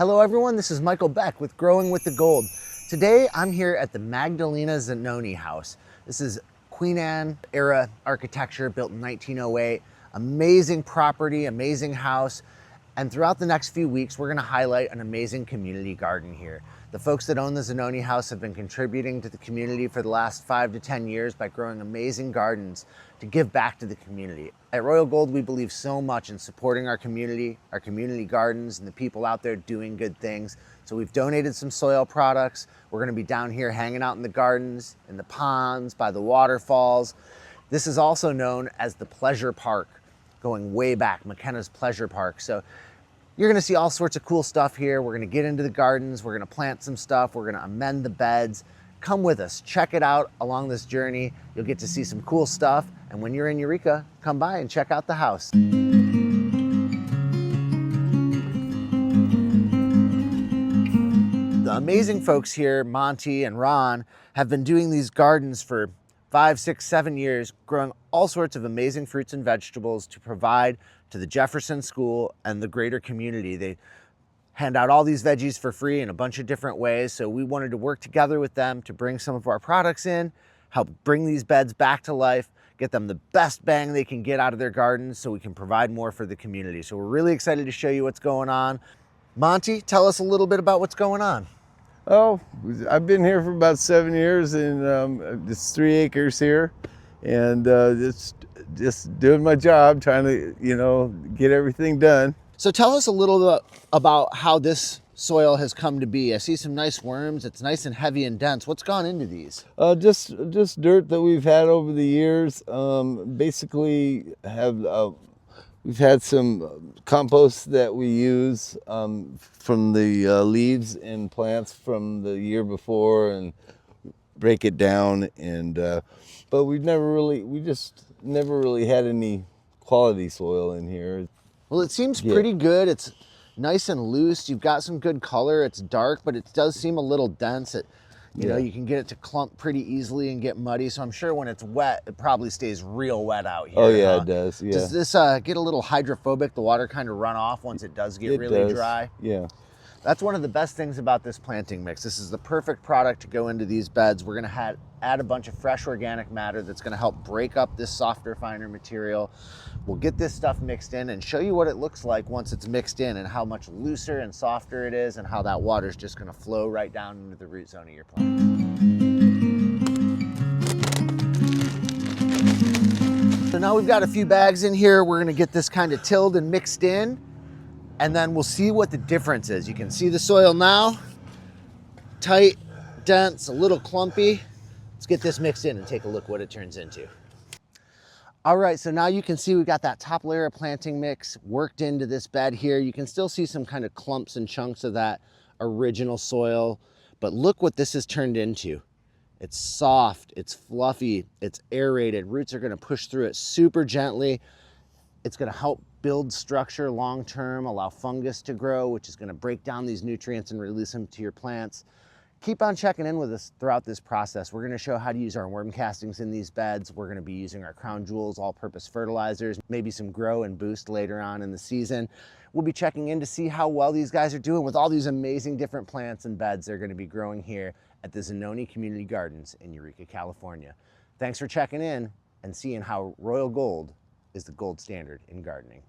Hello everyone, this is Michael Beck with Growing with the Gold. Today I'm here at the Magdalena Zanone house. This is Queen Anne era architecture built in 1908. Amazing property, amazing house. And throughout the next few weeks, we're gonna highlight an amazing community garden here. The folks that own the Zanone house have been contributing to the community for the last 5 to 10 years by growing amazing gardens to give back to the community. At Royal Gold, we believe so much in supporting our community gardens, and the people out there doing good things. So we've donated some soil products. We're gonna be down here hanging out in the gardens, in the ponds, by the waterfalls. This is also known as the Pleasure Park, going way back, McKenna's Pleasure Park. So you're gonna see all sorts of cool stuff here. We're gonna get into the gardens, we're gonna plant some stuff, we're gonna amend the beds. Come with us, check it out along this journey. You'll get to see some cool stuff. And when you're in Eureka, come by and check out the house. The amazing folks here, Monty and Ron, have been doing these gardens for 5, 6, 7 years, growing all sorts of amazing fruits and vegetables to provide to the Jefferson School and the greater community. They hand out all these veggies for free in a bunch of different ways. So we wanted to work together with them to bring some of our products in, help bring these beds back to life, get them the best bang they can get out of their gardens so we can provide more for the community. So we're really excited to show you what's going on. Monty, tell us a little bit about what's going on. Oh, I've been here for about 7 years, and it's 3 acres here, and just doing my job, trying to, get everything done. So tell us a little bit about how this soil has come to be. I see some nice worms. It's nice and heavy and dense. What's gone into these? Just dirt that we've had over the years. Basically, we've had some compost that we use from the leaves and plants from the year before, and break it down. And but we just never really had any quality soil in here. Well, it seems pretty good. It's nice and loose. You've got some good color. It's dark, but it does seem a little dense. You can get it to clump pretty easily and get muddy. So I'm sure when it's wet, it probably stays real wet out here. Oh yeah, it does. Yeah. Does this get a little hydrophobic? The water kind of run off once it does get really dry? Yeah. That's one of the best things about this planting mix. This is the perfect product to go into these beds. We're gonna add a bunch of fresh organic matter that's gonna help break up this softer, finer material. We'll get this stuff mixed in and show you what it looks like once it's mixed in, and how much looser and softer it is, and how that water is just gonna flow right down into the root zone of your plant. So now we've got a few bags in here. We're gonna get this kind of tilled and mixed in, and then we'll see what the difference is. You can see the soil now, tight, dense, a little clumpy. Let's get this mixed in and take a look what it turns into. All right, so now you can see we've got that top layer of planting mix worked into this bed here. You can still see some kind of clumps and chunks of that original soil, but look what this has turned into. It's soft, it's fluffy, it's aerated. Roots are gonna push through it super gently. It's gonna help build structure long-term, allow fungus to grow, which is gonna break down these nutrients and release them to your plants. Keep on checking in with us throughout this process. We're gonna show how to use our worm castings in these beds. We're gonna be using our Crown Jewels all-purpose fertilizers, maybe some Grow and Boost later on in the season. We'll be checking in to see how well these guys are doing with all these amazing different plants and beds they're gonna be growing here at the Zanone Community Gardens in Eureka, California. Thanks for checking in and seeing how Royal Gold is the gold standard in gardening.